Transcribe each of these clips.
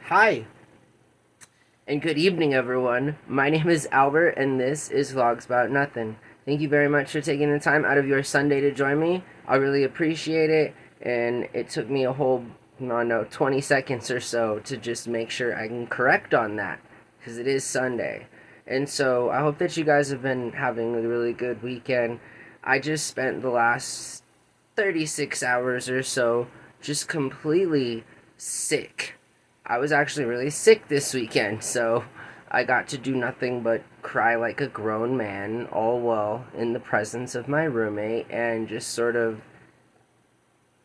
Hi, and good evening, everyone. My name is Albert, and this is Vlogs About Nothing. Thank you very much for taking the time out of your Sunday to join me. I really appreciate it, and it took me a whole, I don't know, 20 seconds or so to just make sure I can correct on that, because it is Sunday. And so I hope that you guys have been having a really good weekend. I just spent the last 36 hours or so just completely sick. I was actually really sick this weekend, so I got to do nothing but cry like a grown man, all while in the presence of my roommate, and just sort of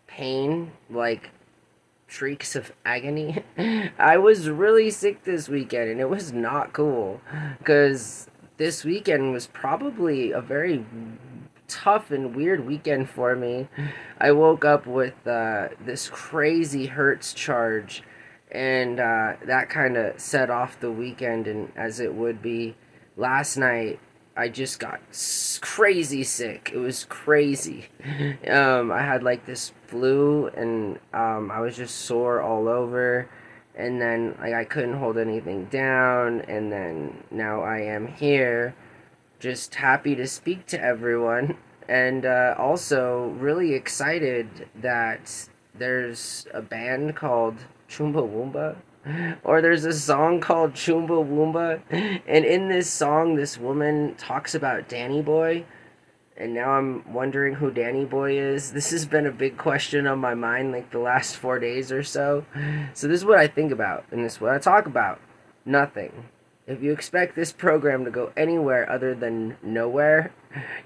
pain, like shrieks of agony. I was really sick this weekend, and it was not cool, because this weekend was probably a very tough and weird weekend for me. I woke up with this crazy Hertz charge, and that kind of set off the weekend. And as it would be, last night I just got crazy sick. It was crazy. I had like this flu, and I was just sore all over. And then like I couldn't hold anything down, and then now I am here just happy to speak to everyone, and also really excited that there's a band called Chumbawamba, or there's a song called Chumbawamba, and in this song, this woman talks about Danny Boy, and now I'm wondering who Danny Boy is. This has been a big question on my mind like the last 4 days or so. So this is what I think about, and this is what I talk about. Nothing. If you expect this program to go anywhere other than nowhere,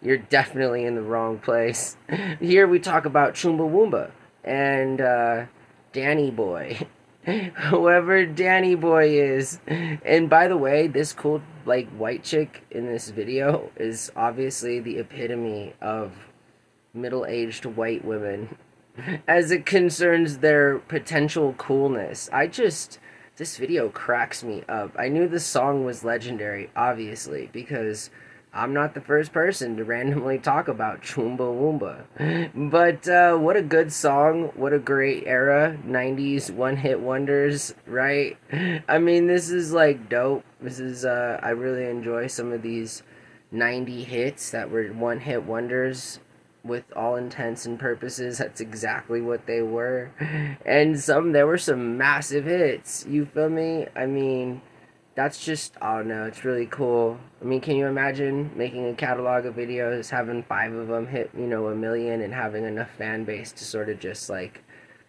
you're definitely in the wrong place. Here we talk about Chumbawamba and Danny Boy. Whoever Danny Boy is. And by the way, this cool like white chick in this video is obviously the epitome of middle-aged white women as it concerns their potential coolness. This video cracks me up. I knew the song was legendary, obviously, because I'm not the first person to randomly talk about Chumbawamba. But what a good song. What a great era. 90s one-hit wonders, right? I mean, this is like dope. This is, I really enjoy some of these 90 hits that were one-hit wonders. With all intents and purposes, that's exactly what they were. And there were some massive hits. You feel me? I mean, that's just, I don't know, it's really cool. I mean, can you imagine making a catalog of videos, having 5 of them hit, a million, and having enough fan base to sort of just like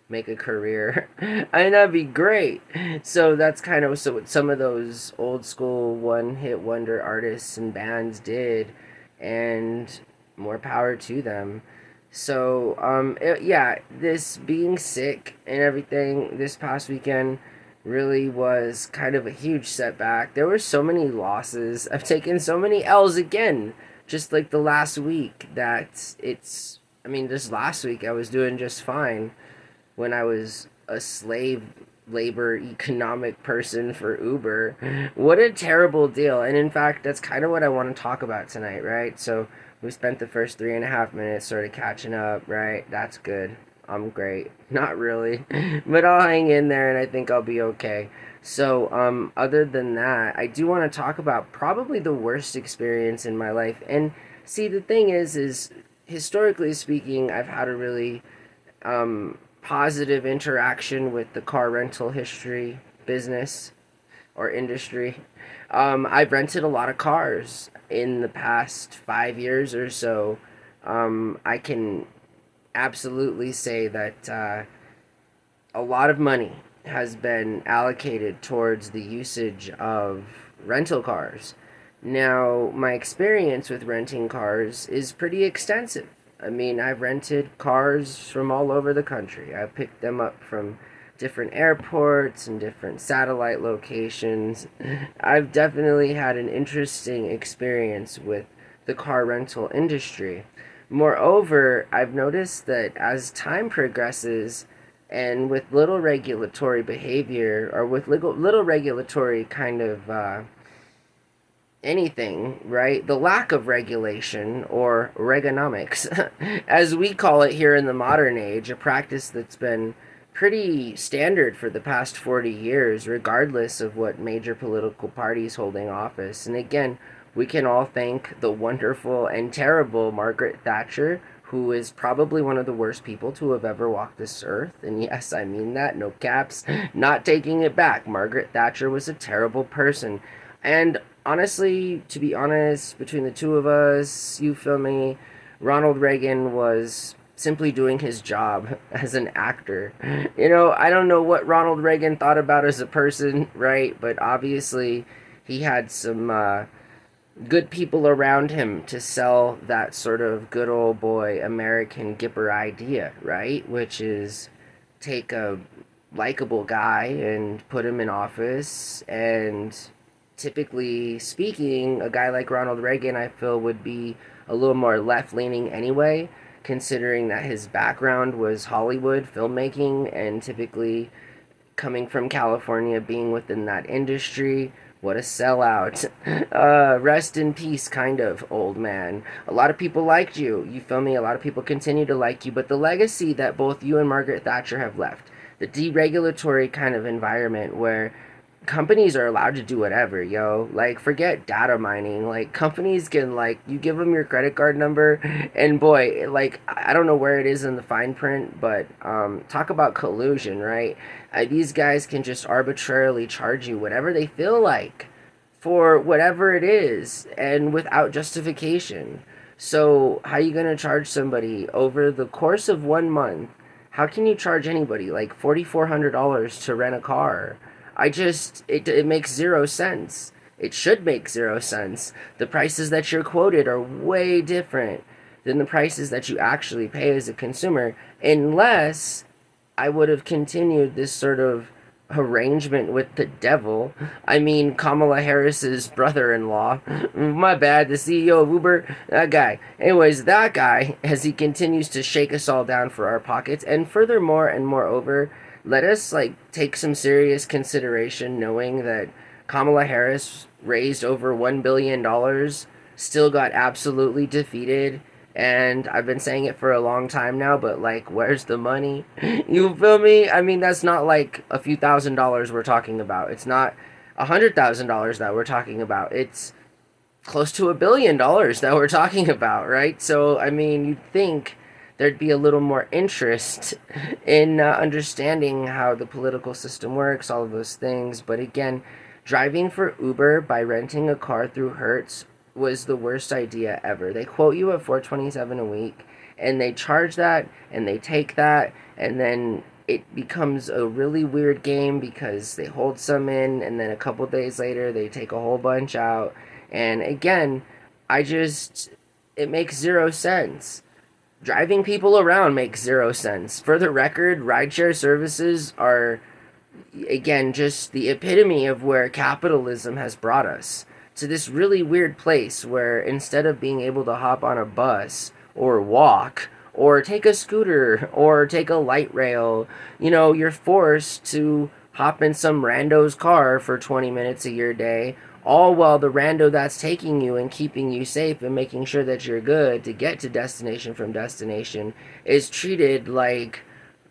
make a career? I mean, that'd be great. So that's kind of so what some of those old school one hit wonder artists and bands did, and more power to them. So, yeah, this being sick and everything this past weekend really was kind of a huge setback. There were so many losses. I've taken so many L's again, just like the last week, I mean, just last week I was doing just fine when I was a slave labor economic person for Uber. What a terrible deal. And in fact, that's kind of what I want to talk about tonight, right? So we spent the first 3.5 minutes sort of catching up, right? That's good. I'm great. Not really. But I'll hang in there, and I think I'll be okay. So, other than that, I do want to talk about probably the worst experience in my life. And see, the thing is historically speaking, I've had a really positive interaction with the car rental history business or industry. I've rented a lot of cars in the past 5 years or so. I can absolutely say that a lot of money has been allocated towards the usage of rental cars. Now, my experience with renting cars is pretty extensive. I mean, I've rented cars from all over the country. I've picked them up from different airports and different satellite locations. I've definitely had an interesting experience with the car rental industry. Moreover, I've noticed that as time progresses, and with little regulatory behavior, or with little regulatory kind of anything, right? The lack of regulation, or Reaganomics, as we call it here in the modern age, a practice that's been pretty standard for the past 40 years, regardless of what major political parties holding office. And again, we can all thank the wonderful and terrible Margaret Thatcher, who is probably one of the worst people to have ever walked this earth. And yes, I mean that, no caps, not taking it back. Margaret Thatcher was a terrible person. And honestly, to be honest, between the two of us, you feel me, Ronald Reagan was simply doing his job as an actor. I don't know what Ronald Reagan thought about as a person, right? But obviously, he had some good people around him to sell that sort of good old boy American Gipper idea, right? Which is take a likable guy and put him in office. And typically speaking, a guy like Ronald Reagan, I feel, would be a little more left leaning anyway, considering that his background was Hollywood filmmaking and typically coming from California, being within that industry. What a sellout. Rest in peace, kind of, old man. A lot of people liked you. You feel me? A lot of people continue to like you. But the legacy that both you and Margaret Thatcher have left, the deregulatory kind of environment where companies are allowed to do whatever, yo. Like, forget data mining. Like, companies can, like, you give them your credit card number, and boy, like, I don't know where it is in the fine print, but talk about collusion, right? These guys can just arbitrarily charge you whatever they feel like for whatever it is, and without justification. So, how you gonna charge somebody over the course of 1 month? How can you charge anybody like $4,400 to rent a car? It makes zero sense. It should make zero sense. The prices that you're quoted are way different than the prices that you actually pay as a consumer, unless I would have continued this sort of arrangement with the devil. I mean, Kamala Harris's brother-in-law. My bad, the CEO of Uber, that guy. Anyways, that guy, as he continues to shake us all down for our pockets, and furthermore and moreover, let us like take some serious consideration knowing that Kamala Harris raised over $1 billion, still got absolutely defeated. And I've been saying it for a long time now, but like, where's the money? You feel me? I mean, that's not like a few $1,000s we're talking about. It's not $100,000 that we're talking about. It's close to $1 billion that we're talking about, right? So, I mean, you'd think there'd be a little more interest in understanding how the political system works, all of those things. But again, driving for Uber by renting a car through Hertz was the worst idea ever. They quote you at $427 a week, and they charge that, and they take that, and then it becomes a really weird game because they hold some in, and then a couple days later they take a whole bunch out. And again, it makes zero sense. Driving people around makes zero sense. For the record, rideshare services are, again, just the epitome of where capitalism has brought us. To this really weird place where instead of being able to hop on a bus or walk or take a scooter or take a light rail, you're forced to hop in some rando's car for 20 minutes of your day, all while the rando that's taking you and keeping you safe and making sure that you're good to get to destination from destination is treated like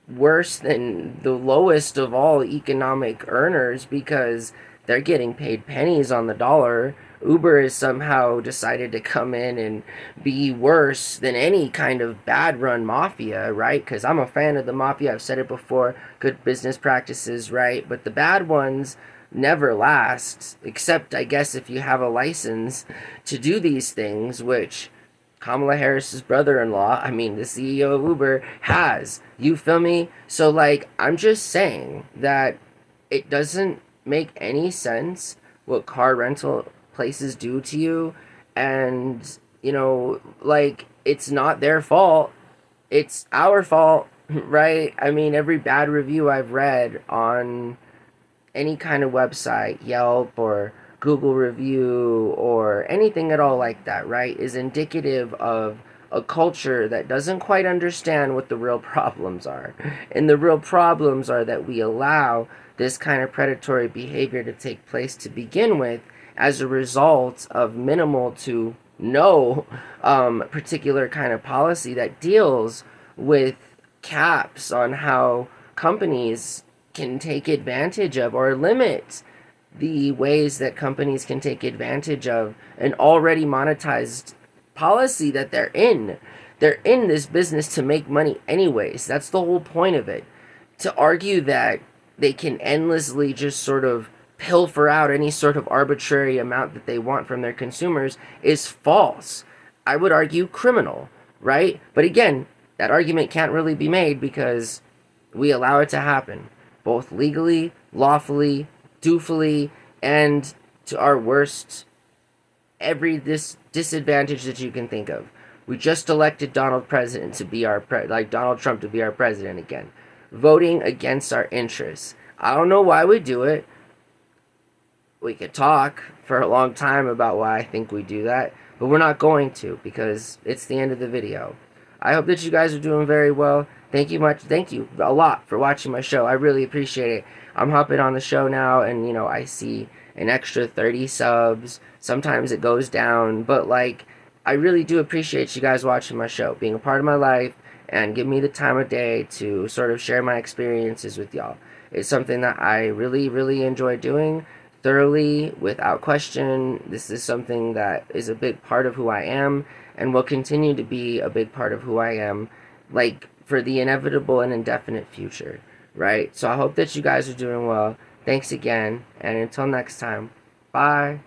worse than the lowest of all economic earners because they're getting paid pennies on the dollar. Uber has somehow decided to come in and be worse than any kind of bad run mafia, right? Because I'm a fan of the mafia. I've said it before. Good business practices, right? But the bad ones never last, except I guess if you have a license to do these things, which Kamala Harris's brother-in-law, I mean the CEO of Uber, has. You feel me? So like, I'm just saying that it doesn't make any sense what car rental places do to you, and like, it's not their fault, it's our fault. Right? I mean, every bad review I've read on any kind of website, Yelp or Google review or anything at all like that, right, is indicative of a culture that doesn't quite understand what the real problems are. And the real problems are that we allow this kind of predatory behavior to take place to begin with as a result of minimal to no particular kind of policy that deals with caps on how companies can take advantage of, or limit the ways that companies can take advantage of an already monetized policy that they're in. They're in this business to make money anyways. That's the whole point of it. To argue that they can endlessly just sort of pilfer out any sort of arbitrary amount that they want from their consumers is false. I would argue criminal, right? But again, that argument can't really be made because we allow it to happen, both legally, lawfully, dutifully, and to our worst disadvantage that you can think of. We just elected Donald President to be Donald Trump to be our president again, voting against our interests. I don't know why we do it. We could talk for a long time about why I think we do that, but we're not going to because it's the end of the video. I hope that you guys are doing very well. Thank you a lot for watching my show. I really appreciate it. I'm hopping on the show now, and I see an extra 30 subs. Sometimes it goes down, but I really do appreciate you guys watching my show, being a part of my life, and give me the time of day to sort of share my experiences with y'all. It's something that I really, really enjoy doing thoroughly, without question. This is something that is a big part of who I am and will continue to be a big part of who I am, for the inevitable and indefinite future, right? So I hope that you guys are doing well. Thanks again, and until next time, bye.